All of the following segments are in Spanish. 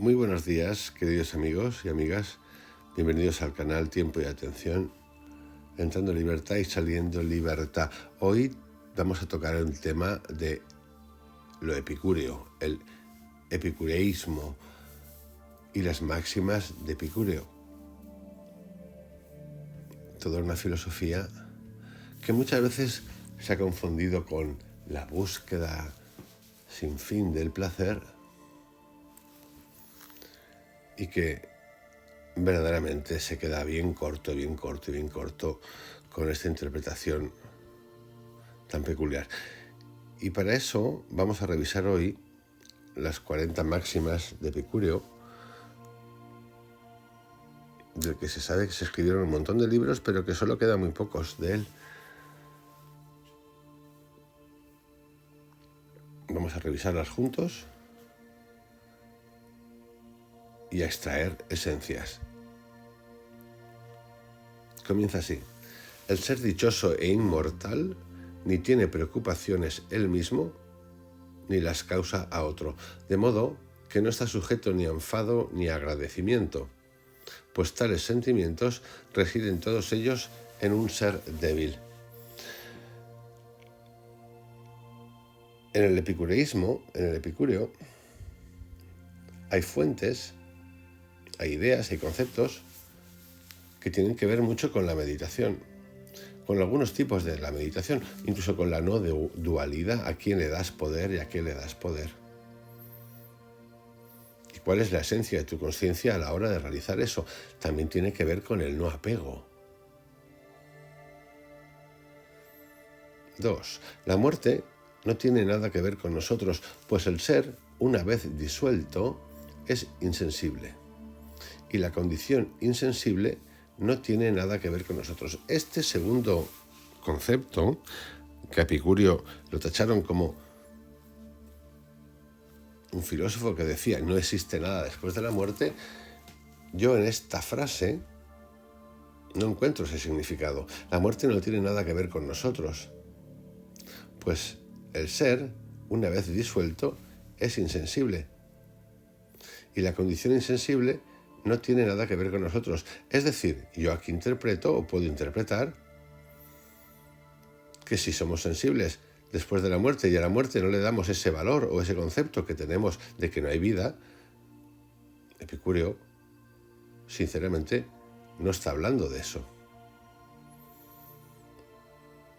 Muy buenos días, queridos amigos y amigas. Bienvenidos al canal Tiempo y Atención. Entrando en libertad y saliendo en libertad. Hoy vamos a tocar el tema de lo epicúreo, el epicureísmo y las máximas de Epicúreo. Toda una filosofía que muchas veces se ha confundido con la búsqueda sin fin del placer y que verdaderamente se queda bien corto con esta interpretación tan peculiar. Y para eso vamos a revisar hoy las 40 máximas de Epicúreo, del que se sabe que se escribieron un montón de libros, pero que solo quedan muy pocos de él. Vamos a revisarlas juntos y a extraer esencias. Comienza así. El ser dichoso e inmortal ni tiene preocupaciones él mismo, ni las causa a otro, de modo que no está sujeto ni a enfado ni a agradecimiento, pues tales sentimientos residen todos ellos en un ser débil. En el epicureísmo, en el epicúreo, hay fuentes, hay ideas, hay conceptos que tienen que ver mucho con la meditación, con algunos tipos de la meditación, incluso con la no dualidad, a quién le das poder y a qué le das poder. ¿Y cuál es la esencia de tu conciencia a la hora de realizar eso? También tiene que ver con el no apego. 2. La muerte no tiene nada que ver con nosotros, pues el ser, una vez disuelto, es insensible. Y la condición insensible no tiene nada que ver con nosotros. Este segundo concepto, que a Epicúreo lo tacharon como un filósofo que decía no existe nada después de la muerte, yo en esta frase no encuentro ese significado. La muerte no tiene nada que ver con nosotros, pues el ser, una vez disuelto, es insensible. Y la condición insensible no tiene nada que ver con nosotros. Es decir, yo aquí interpreto o puedo interpretar que si somos sensibles después de la muerte y a la muerte no le damos ese valor o ese concepto que tenemos de que no hay vida, Epicúreo, sinceramente, no está hablando de eso.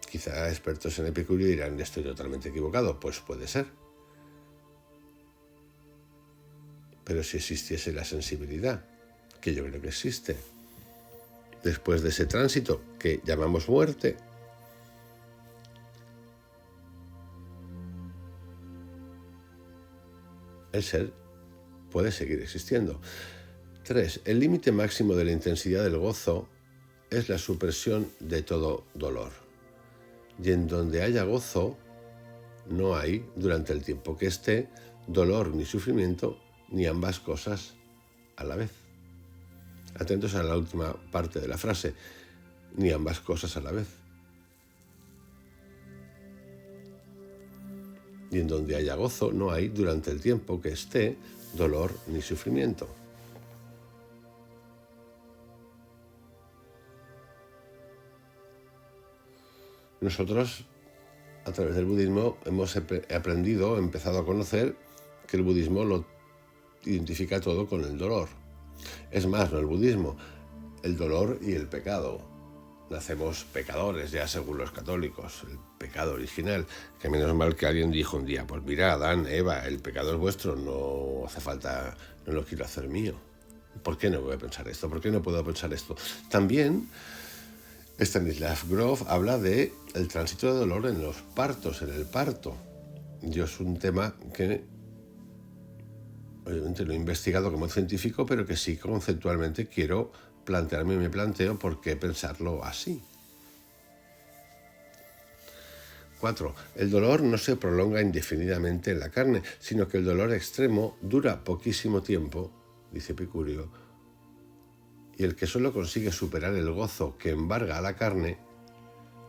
Quizá expertos en Epicúreo dirán, estoy totalmente equivocado. Pues puede ser. Pero si existiese la sensibilidad, que yo creo que existe, después de ese tránsito que llamamos muerte, el ser puede seguir existiendo. 3. El límite máximo de la intensidad del gozo es la supresión de todo dolor. Y en donde haya gozo, no hay, durante el tiempo que esté, dolor ni sufrimiento, ni ambas cosas a la vez. Atentos a la última parte de la frase, ni ambas cosas a la vez. Y en donde haya gozo, no hay, durante el tiempo que esté, dolor ni sufrimiento. Nosotros, a través del budismo, hemos empezado a conocer que el budismo lo identifica todo con el dolor. Es más, no el budismo, el dolor y el pecado. Nacemos pecadores, ya según los católicos, el pecado original, que menos mal que alguien dijo un día, pues mira, Adán, Eva, el pecado es vuestro, no hace falta, no lo quiero hacer mío. ¿Por qué no voy a pensar esto? ¿Por qué no puedo pensar esto? También Stanislav Grof habla de el tránsito de dolor en los partos, en el parto. Yo es un tema que obviamente lo he investigado como científico, pero que sí conceptualmente quiero plantearme y me planteo por qué pensarlo así. 4. El dolor no se prolonga indefinidamente en la carne, sino que el dolor extremo dura poquísimo tiempo, dice Epicúreo, y el que solo consigue superar el gozo que embarga a la carne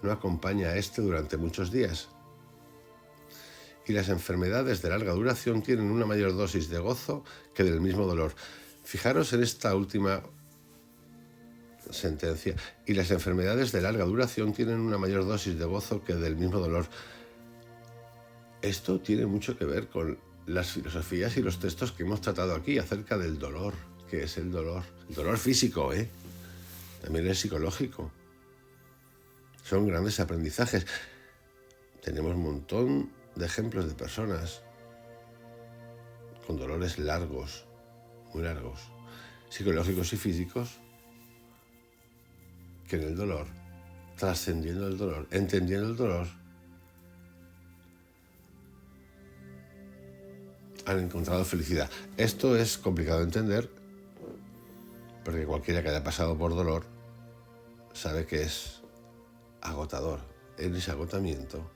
no acompaña a éste durante muchos días. y las enfermedades de larga duración tienen una mayor dosis de gozo que del mismo dolor. Fijaros en esta última sentencia. Y las enfermedades de larga duración tienen una mayor dosis de gozo que del mismo dolor. Esto tiene mucho que ver con las filosofías y los textos que hemos tratado aquí acerca del dolor. ¿Qué es el dolor? El dolor físico, también el psicológico. Son grandes aprendizajes. Tenemos un montón de ejemplos de personas con dolores largos, muy largos, psicológicos y físicos, que en el dolor, trascendiendo el dolor, entendiendo el dolor, han encontrado felicidad. Esto es complicado de entender, porque cualquiera que haya pasado por dolor sabe que es agotador. En ese agotamiento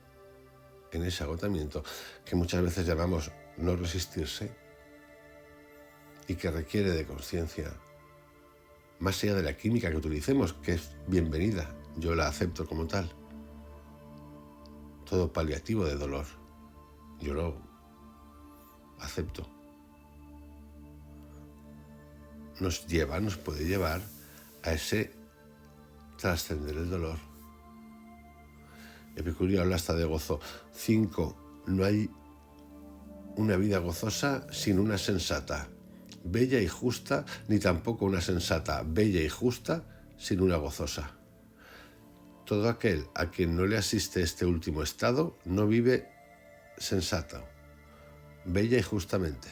que muchas veces llamamos no resistirse y que requiere de conciencia, más allá de la química que utilicemos, que es bienvenida, yo la acepto como tal. Todo paliativo de dolor, yo lo acepto. Nos puede llevar a ese trascender el dolor. Epicurio habla hasta de gozo. 5. No hay una vida gozosa sin una sensata, bella y justa, ni tampoco una sensata, bella y justa, sin una gozosa. Todo aquel a quien no le asiste este último estado no vive sensato, bella y justamente.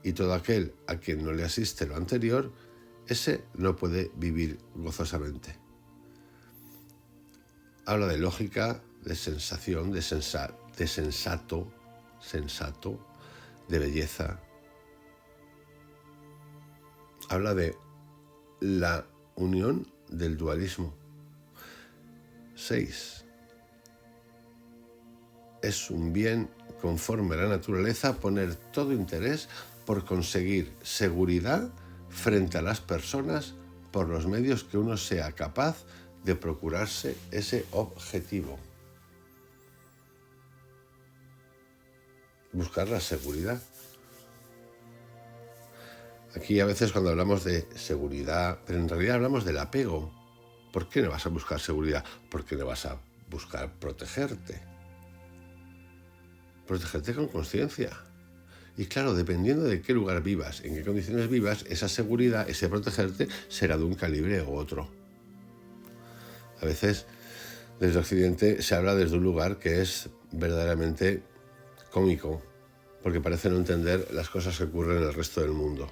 Y todo aquel a quien no le asiste lo anterior, ese no puede vivir gozosamente. Habla de lógica, de sensación, de sensato, de belleza. Habla de la unión del dualismo. 6. Es un bien conforme a la naturaleza poner todo interés por conseguir seguridad frente a las personas por los medios que uno sea capaz de procurarse ese objetivo. Buscar la seguridad. Aquí a veces cuando hablamos de seguridad, pero en realidad hablamos del apego. ¿Por qué no vas a buscar seguridad? Porque no vas a buscar protegerte. Protegerte con conciencia. Y claro, dependiendo de qué lugar vivas, en qué condiciones vivas, esa seguridad, ese protegerte, será de un calibre u otro. A veces, desde Occidente, se habla desde un lugar que es verdaderamente cómico, porque parece no entender las cosas que ocurren en el resto del mundo.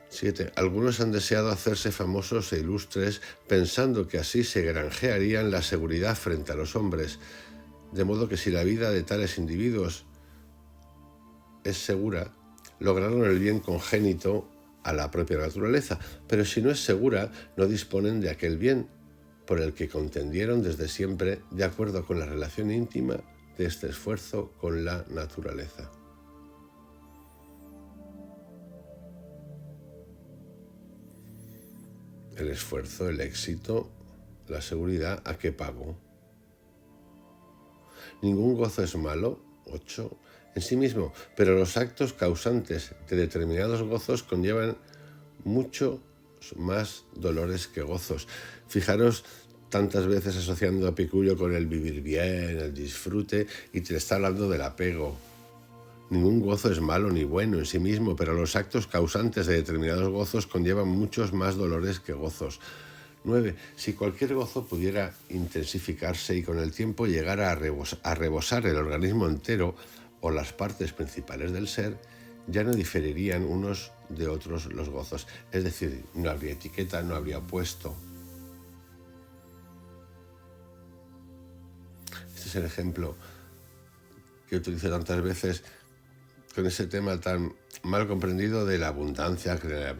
7. Algunos han deseado hacerse famosos e ilustres pensando que así se granjearían la seguridad frente a los hombres, de modo que si la vida de tales individuos es segura, lograron el bien congénito a la propia naturaleza, pero si no es segura, no disponen de aquel bien por el que contendieron desde siempre de acuerdo con la relación íntima de este esfuerzo con la naturaleza. El esfuerzo, el éxito, la seguridad, ¿a qué pago? Ningún gozo es malo, 8, en sí mismo, pero los actos causantes de determinados gozos conllevan muchos más dolores que gozos. Fijaros tantas veces asociando a Epicurio con el vivir bien, el disfrute, y te está hablando del apego. Ningún gozo es malo ni bueno en sí mismo, pero los actos causantes de determinados gozos conllevan muchos más dolores que gozos. 9. Si cualquier gozo pudiera intensificarse y con el tiempo llegar a rebosar el organismo entero o las partes principales del ser, ya no diferirían unos de otros los gozos. Es decir, no habría etiqueta, no habría puesto. Este es el ejemplo que utilizo tantas veces con ese tema tan mal comprendido de la abundancia, crear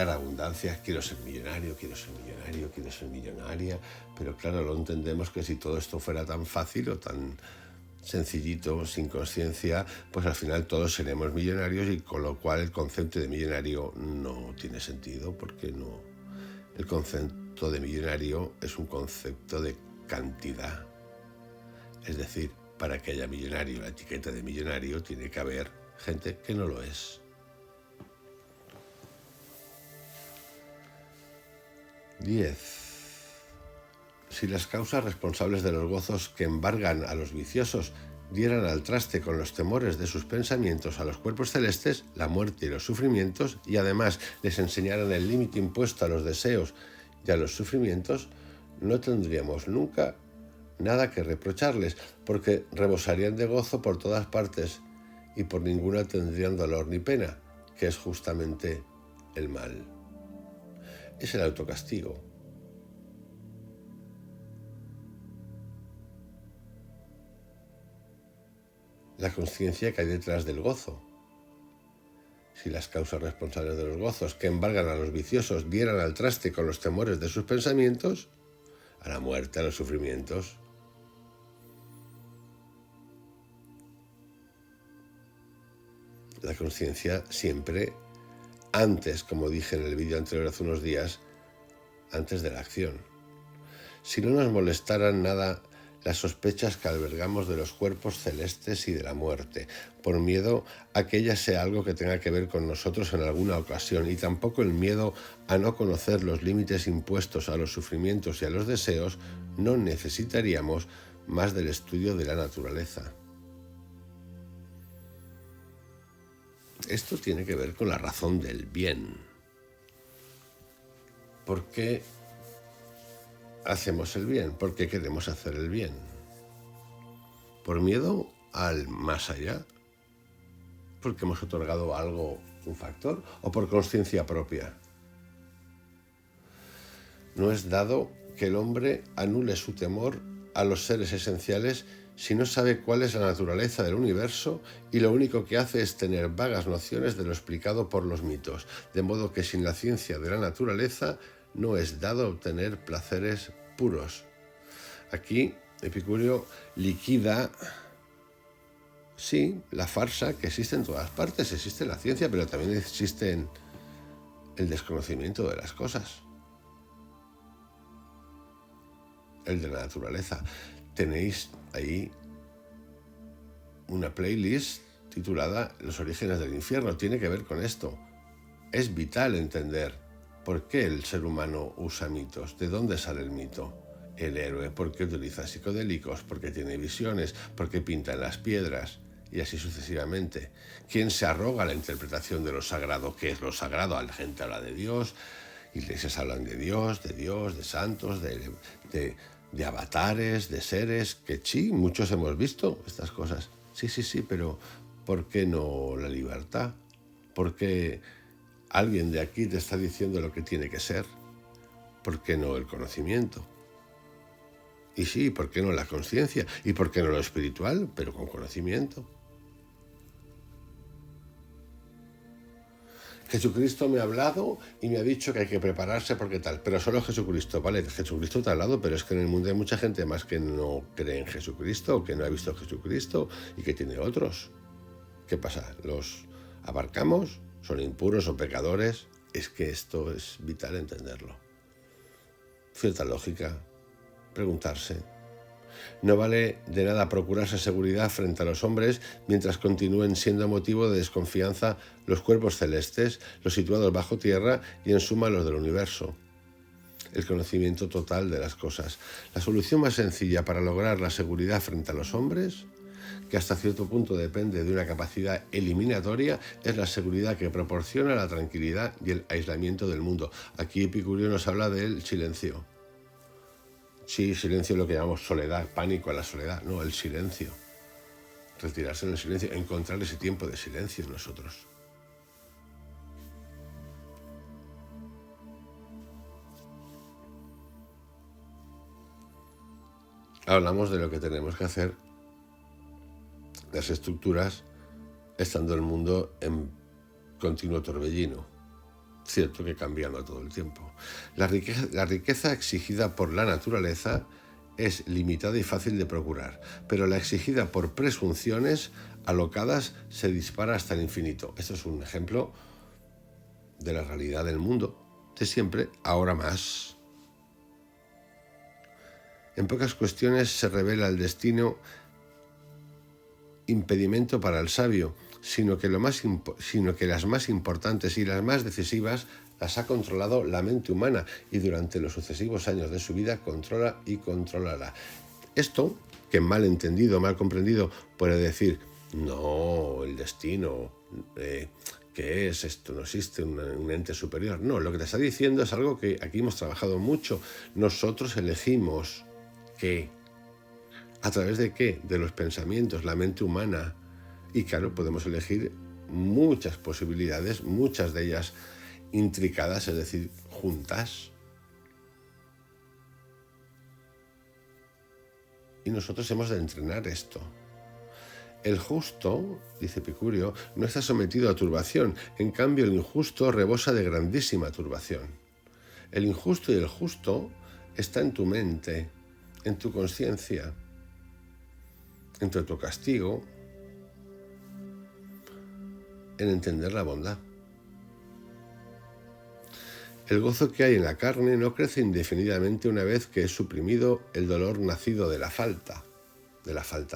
abundancia, quiero ser millonario, quiero ser millonaria, pero claro, lo entendemos que si todo esto fuera tan fácil o tan sencillito, sin conciencia, pues al final todos seremos millonarios y con lo cual el concepto de millonario no tiene sentido, porque no. El concepto de millonario es un concepto de cantidad, es decir, para que haya millonario, la etiqueta de millonario, tiene que haber gente que no lo es. 10. Si las causas responsables de los gozos que embargan a los viciosos dieran al traste con los temores de sus pensamientos a los cuerpos celestes, la muerte y los sufrimientos, y además les enseñaran el límite impuesto a los deseos y a los sufrimientos, no tendríamos nunca nada que reprocharles, porque rebosarían de gozo por todas partes y por ninguna tendrían dolor ni pena, que es justamente el mal. Es el autocastigo. La conciencia que hay detrás del gozo. Si las causas responsables de los gozos que embargan a los viciosos dieran al traste con los temores de sus pensamientos, a la muerte, a los sufrimientos, la conciencia siempre antes, como dije en el vídeo anterior hace unos días, antes de la acción. Si no nos molestaran nada las sospechas que albergamos de los cuerpos celestes y de la muerte, por miedo a que ella sea algo que tenga que ver con nosotros en alguna ocasión, y tampoco el miedo a no conocer los límites impuestos a los sufrimientos y a los deseos, no necesitaríamos más del estudio de la naturaleza. Esto tiene que ver con la razón del bien. ¿Por qué hacemos el bien? ¿Por qué queremos hacer el bien? ¿Por miedo al más allá? ¿Porque hemos otorgado algo, un factor? ¿O por conciencia propia? No es dado que el hombre anule su temor a los seres esenciales si no sabe cuál es la naturaleza del universo y lo único que hace es tener vagas nociones de lo explicado por los mitos, de modo que sin la ciencia de la naturaleza no es dado obtener placeres puros. Aquí Epicurio liquida, sí, la farsa que existe en todas partes. Existe la ciencia, pero también existe el desconocimiento de las cosas, el de la naturaleza. Tenéis ahí una playlist titulada Los orígenes del infierno. Tiene que ver con esto. Es vital entender por qué el ser humano usa mitos, de dónde sale el mito. El héroe, por qué utiliza psicodélicos, por qué tiene visiones, por qué pinta en las piedras, y así sucesivamente. ¿Quién se arroga la interpretación de lo sagrado? ¿Qué es lo sagrado? La gente habla de Dios, iglesias hablan de Dios, de santos, de avatares, de seres, que sí, muchos hemos visto estas cosas. Sí, pero ¿por qué no la libertad? ¿Por qué alguien de aquí te está diciendo lo que tiene que ser? ¿Por qué no el conocimiento? Y sí, ¿por qué no la conciencia? ¿Y por qué no lo espiritual? Pero con conocimiento. Jesucristo me ha hablado y me ha dicho que hay que prepararse porque tal, pero solo Jesucristo, ¿vale? Jesucristo te ha hablado, pero es que en el mundo hay mucha gente más que no cree en Jesucristo, o que no ha visto a Jesucristo y que tiene otros. ¿Qué pasa? ¿Los abarcamos? ¿Son impuros o pecadores? Es que esto es vital entenderlo. Cierta lógica, preguntarse. No vale de nada procurarse seguridad frente a los hombres mientras continúen siendo motivo de desconfianza los cuerpos celestes, los situados bajo tierra y en suma los del universo. El conocimiento total de las cosas. La solución más sencilla para lograr la seguridad frente a los hombres, que hasta cierto punto depende de una capacidad eliminatoria, es la seguridad que proporciona la tranquilidad y el aislamiento del mundo. Aquí Epicurio nos habla del silencio. Sí, silencio es lo que llamamos soledad, pánico a la soledad. No, el silencio. Retirarse en el silencio, encontrar ese tiempo de silencio en nosotros. Hablamos de lo que tenemos que hacer, las estructuras, estando el mundo en continuo torbellino. Cierto que cambiando todo el tiempo. La riqueza exigida por la naturaleza es limitada y fácil de procurar, pero la exigida por presunciones alocadas se dispara hasta el infinito. Esto es un ejemplo de la realidad del mundo, de siempre, ahora más. En pocas cuestiones se revela el destino impedimento para el sabio, sino que las más importantes y las más decisivas las ha controlado la mente humana y durante los sucesivos años de su vida controla y controlará. Esto, que mal entendido, mal comprendido, puede decir, no, el destino, ¿qué es esto? No existe un ente superior. No, lo que te está diciendo es algo que aquí hemos trabajado mucho. Nosotros elegimos qué. ¿A través de qué? De los pensamientos, la mente humana. Y claro, podemos elegir muchas posibilidades, muchas de ellas intricadas, es decir, juntas. Y nosotros hemos de entrenar esto. El justo, dice Epicurio, no está sometido a turbación, en cambio el injusto rebosa de grandísima turbación. El injusto y el justo está en tu mente, en tu conciencia, en tu autocastigo, en entender la bondad. El gozo que hay en la carne no crece indefinidamente una vez que es suprimido el dolor nacido de la falta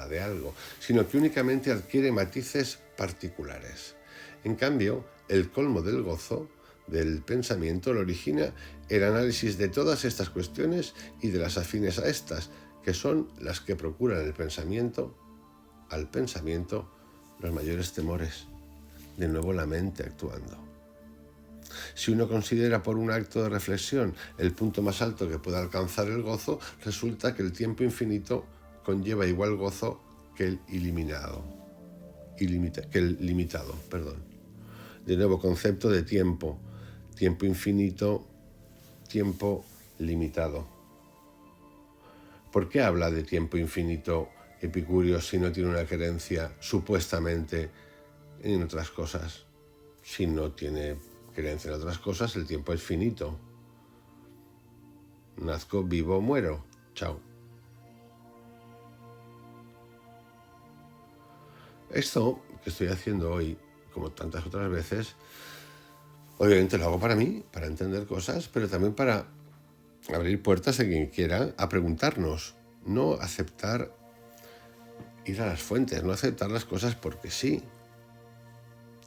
de algo, sino que únicamente adquiere matices particulares. En cambio, el colmo del gozo del pensamiento lo origina el análisis de todas estas cuestiones y de las afines a estas, que son las que procuran al pensamiento los mayores temores. De nuevo la mente actuando. Si uno considera por un acto de reflexión el punto más alto que pueda alcanzar el gozo, resulta que el tiempo infinito conlleva igual gozo que el limitado. De nuevo, concepto de tiempo. Tiempo infinito, tiempo limitado. ¿Por qué habla de tiempo infinito Epicurio si no tiene una creencia supuestamente en otras cosas? Si no tiene creencia en otras cosas, el tiempo es finito. Nazco, vivo, muero. Chao. Esto que estoy haciendo hoy, como tantas otras veces, obviamente lo hago para mí, para entender cosas, pero también para abrir puertas a quien quiera a preguntarnos, no aceptar ir a las fuentes, no aceptar las cosas porque sí,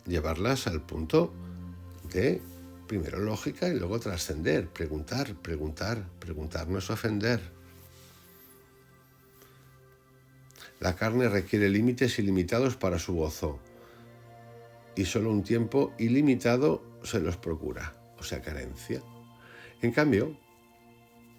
llevarlas al punto de primero lógica y luego trascender, preguntar no es ofender. La carne requiere límites ilimitados para su gozo y solo un tiempo ilimitado se los procura, o sea, carencia. En cambio,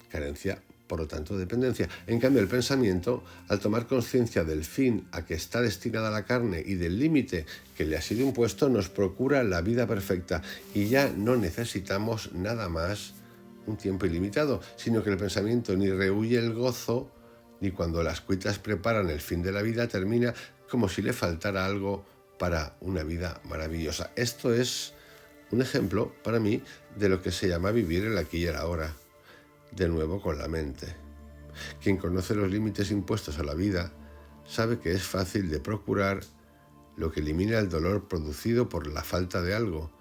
carencia, por lo tanto, dependencia. En cambio, el pensamiento, al tomar conciencia del fin a que está destinada la carne y del límite que le ha sido impuesto, nos procura la vida perfecta y ya no necesitamos nada más un tiempo ilimitado, sino que el pensamiento ni rehúye el gozo, ni cuando las cuitas preparan el fin de la vida termina como si le faltara algo para una vida maravillosa. Esto es un ejemplo para mí de lo que se llama vivir el aquí y el ahora. De nuevo con la mente. Quien conoce los límites impuestos a la vida sabe que es fácil de procurar lo que elimina el dolor producido por la falta de algo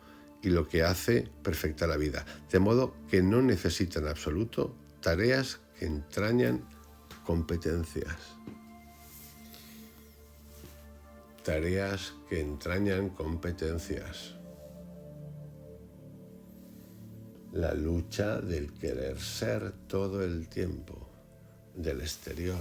y lo que hace perfecta la vida, de modo que no necesita en absoluto tareas que entrañan competencias. Tareas que entrañan competencias. La lucha del querer ser todo el tiempo, del exterior.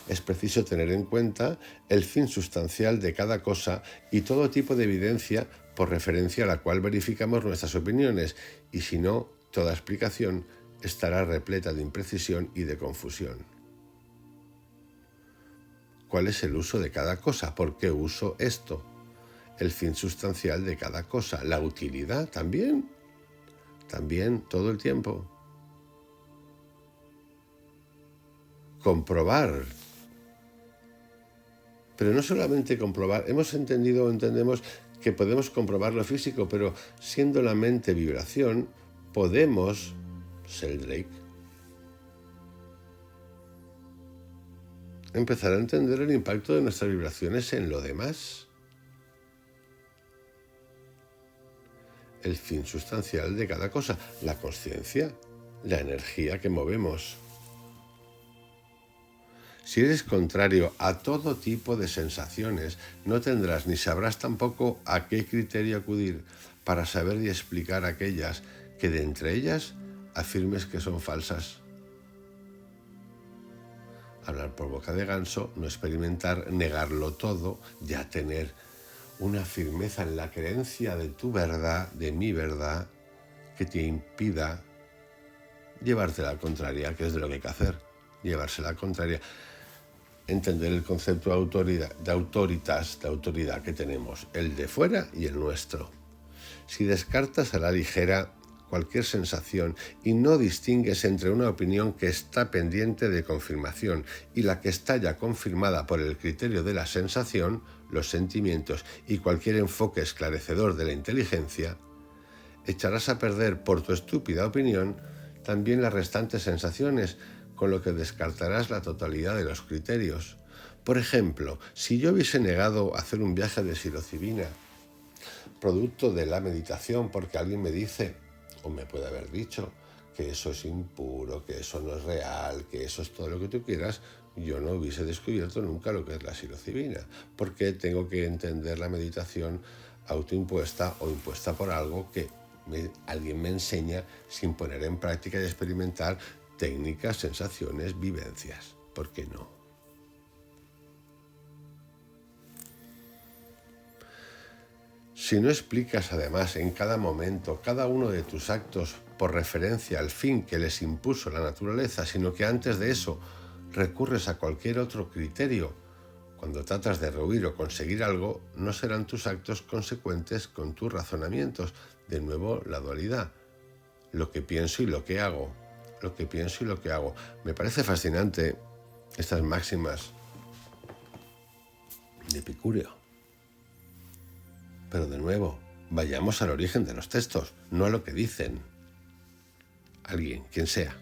Es preciso tener en cuenta el fin sustancial de cada cosa y todo tipo de evidencia por referencia a la cual verificamos nuestras opiniones, y si no, toda explicación estará repleta de imprecisión y de confusión. ¿Cuál es el uso de cada cosa? ¿Por qué uso esto? El fin sustancial de cada cosa. La utilidad también todo el tiempo. Comprobar. Pero no solamente comprobar. Entendemos que podemos comprobar lo físico, pero siendo la mente vibración, podemos, Sheldrake, empezar a entender el impacto de nuestras vibraciones en lo demás. El fin sustancial de cada cosa, la consciencia, la energía que movemos. Si eres contrario a todo tipo de sensaciones, no tendrás ni sabrás tampoco a qué criterio acudir para saber y explicar aquellas que de entre ellas afirmes que son falsas. Hablar por boca de ganso, no experimentar, negarlo todo, ya tener una firmeza en la creencia de tu verdad, de mi verdad, que te impida llevarte la contraria, que es de lo que hay que hacer, llevarse la contraria. Entender el concepto de autoridad, de autoridad que tenemos, el de fuera y el nuestro. Si descartas a la ligera cualquier sensación y no distingues entre una opinión que está pendiente de confirmación y la que está ya confirmada por el criterio de la sensación, los sentimientos y cualquier enfoque esclarecedor de la inteligencia, echarás a perder por tu estúpida opinión también las restantes sensaciones, con lo que descartarás la totalidad de los criterios. Por ejemplo, si yo hubiese negado hacer un viaje de psilocibina, producto de la meditación, porque alguien me dice, o me puede haber dicho, que eso es impuro, que eso no es real, que eso es todo lo que tú quieras, yo no hubiese descubierto nunca lo que es la psilocibina, porque tengo que entender la meditación autoimpuesta o impuesta por algo que alguien me enseña sin poner en práctica y experimentar técnicas, sensaciones, vivencias. ¿Por qué no? Si no explicas además en cada momento cada uno de tus actos por referencia al fin que les impuso la naturaleza, sino que antes de eso recurres a cualquier otro criterio, cuando tratas de rehuir o conseguir algo, no serán tus actos consecuentes con tus razonamientos. De nuevo, la dualidad. Lo que pienso y lo que hago. Lo que pienso y lo que hago. Me parece fascinante estas máximas de Epicúreo. Pero de nuevo, vayamos al origen de los textos, no a lo que dicen alguien, quien sea.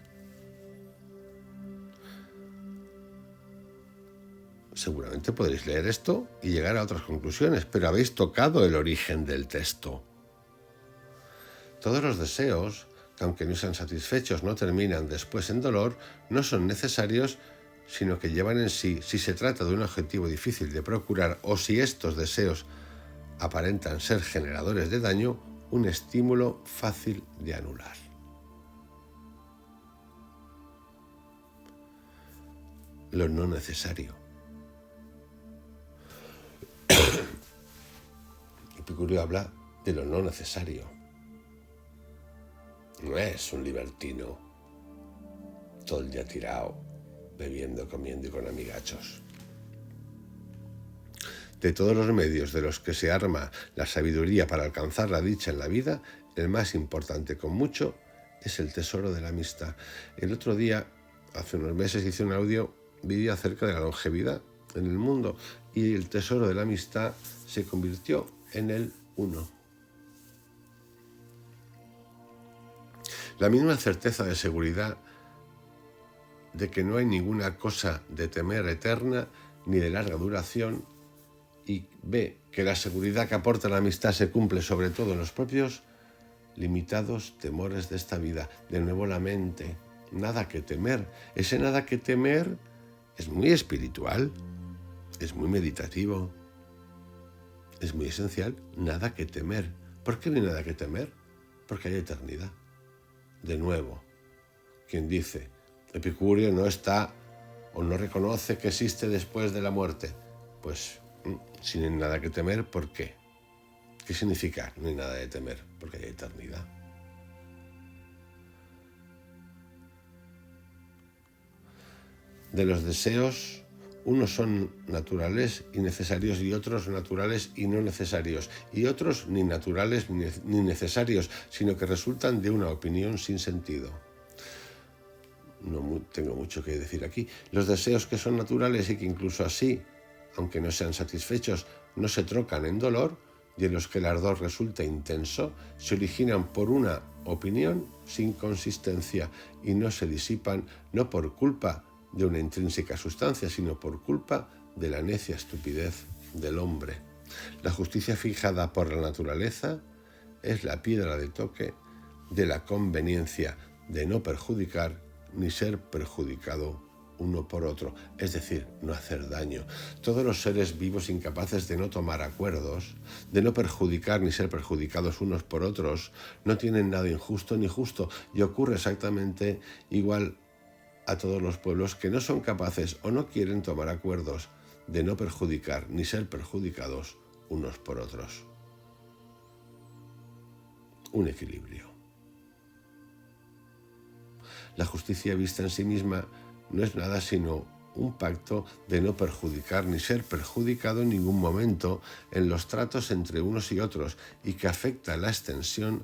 Seguramente podréis leer esto y llegar a otras conclusiones, pero habéis tocado el origen del texto. Todos los deseos, que aunque no sean satisfechos, no terminan después en dolor, no son necesarios, sino que llevan en sí, si se trata de un objetivo difícil de procurar o si estos deseos aparentan ser generadores de daño, un estímulo fácil de anular. Lo no necesario. Epicúreo habla de lo no necesario. No es un libertino todo el día tirado, bebiendo, comiendo y con amigachos. De todos los medios de los que se arma la sabiduría para alcanzar la dicha en la vida, el más importante con mucho es el tesoro de la amistad. El otro día, hace unos meses, hice un vídeo acerca de la longevidad en el mundo y el tesoro de la amistad se convirtió en el uno. La misma certeza de seguridad de que no hay ninguna cosa de temer eterna ni de larga duración, y ve que la seguridad que aporta la amistad se cumple sobre todo en los propios limitados temores de esta vida. De nuevo la mente, nada que temer. Ese nada que temer es muy espiritual, es muy meditativo, es muy esencial. Nada que temer. ¿Por qué no hay nada que temer? Porque hay eternidad. De nuevo, quien dice, Epicúreo no está o no reconoce que existe después de la muerte, pues si no hay nada que temer, ¿por qué? ¿Qué significa? No hay nada de temer, porque hay eternidad. De los deseos, unos son naturales y necesarios y otros naturales y no necesarios, y otros ni naturales ni necesarios, sino que resultan de una opinión sin sentido. No tengo mucho que decir aquí. Los deseos que son naturales y que incluso así, aunque no sean satisfechos, no se trocan en dolor, y en los que el ardor resulta intenso, se originan por una opinión sin consistencia y no se disipan no por culpa de una intrínseca sustancia, sino por culpa de la necia estupidez del hombre. La justicia fijada por la naturaleza es la piedra de toque de la conveniencia de no perjudicar ni ser perjudicado uno por otro, es decir, no hacer daño. Todos los seres vivos incapaces de no tomar acuerdos, de no perjudicar ni ser perjudicados unos por otros, no tienen nada injusto ni justo, y ocurre exactamente igual a todos los pueblos que no son capaces o no quieren tomar acuerdos de no perjudicar ni ser perjudicados unos por otros. Un equilibrio. La justicia vista en sí misma no es nada sino un pacto de no perjudicar ni ser perjudicado en ningún momento en los tratos entre unos y otros y que afecta la extensión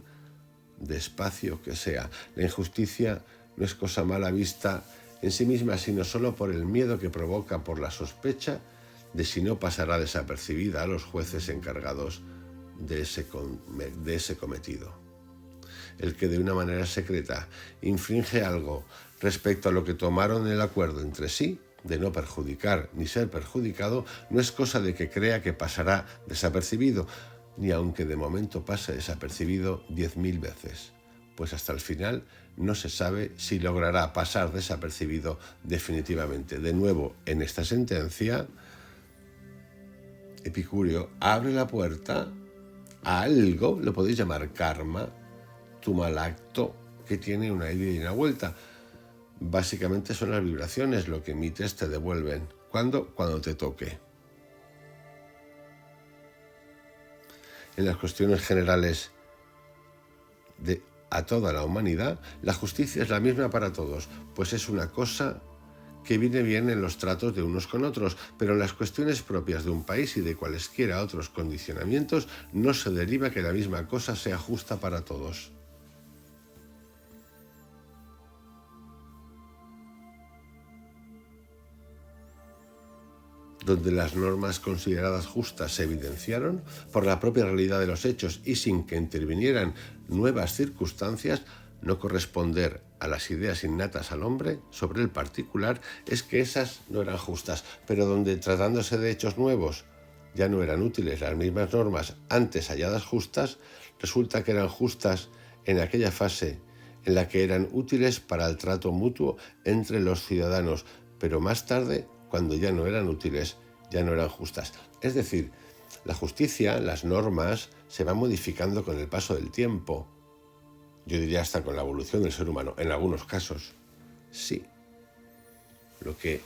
de espacio que sea. La injusticia no es cosa mala vista en sí misma, sino solo por el miedo que provoca por la sospecha de si no pasará desapercibida a los jueces encargados de ese cometido. El que de una manera secreta infringe algo respecto a lo que tomaron el acuerdo entre sí, de no perjudicar ni ser perjudicado, no es cosa de que crea que pasará desapercibido, ni aunque de momento pase desapercibido 10.000 veces, pues hasta el final no se sabe si logrará pasar desapercibido definitivamente. De nuevo, en esta sentencia, Epicúreo abre la puerta a algo, lo podéis llamar karma, tu mal acto, que tiene una ida y una vuelta. Básicamente son las vibraciones, lo que emites te devuelven. ¿Cuándo? Cuando te toque. En las cuestiones generales a toda la humanidad, la justicia es la misma para todos, pues es una cosa que viene bien en los tratos de unos con otros, pero en las cuestiones propias de un país y de cualesquiera otros condicionamientos no se deriva que la misma cosa sea justa para todos. Donde las normas consideradas justas se evidenciaron por la propia realidad de los hechos y sin que intervinieran nuevas circunstancias, no corresponder a las ideas innatas al hombre sobre el particular es que esas no eran justas, pero donde tratándose de hechos nuevos ya no eran útiles las mismas normas antes halladas justas, resulta que eran justas en aquella fase en la que eran útiles para el trato mutuo entre los ciudadanos, pero más tarde, cuando ya no eran útiles, ya no eran justas. Es decir, la justicia, las normas, se van modificando con el paso del tiempo. Yo diría hasta con la evolución del ser humano, en algunos casos, sí. Lo que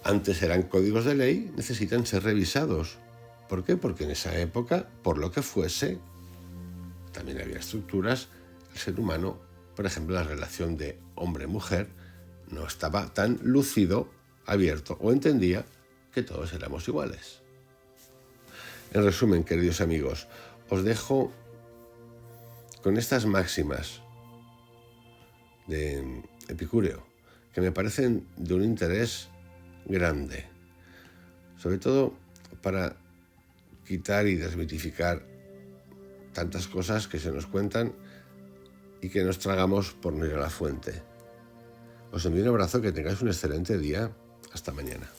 antes eran códigos de ley necesitan ser revisados. ¿Por qué? Porque en esa época, por lo que fuese, también había estructuras. El ser humano, por ejemplo, la relación de hombre-mujer, no estaba tan lúcido, abierto o entendía que todos éramos iguales. En resumen, queridos amigos, os dejo con estas máximas de Epicúreo, que me parecen de un interés grande, sobre todo para quitar y desmitificar tantas cosas que se nos cuentan y que nos tragamos por no ir a la fuente. Os envío un abrazo, que tengáis un excelente día. Hasta mañana.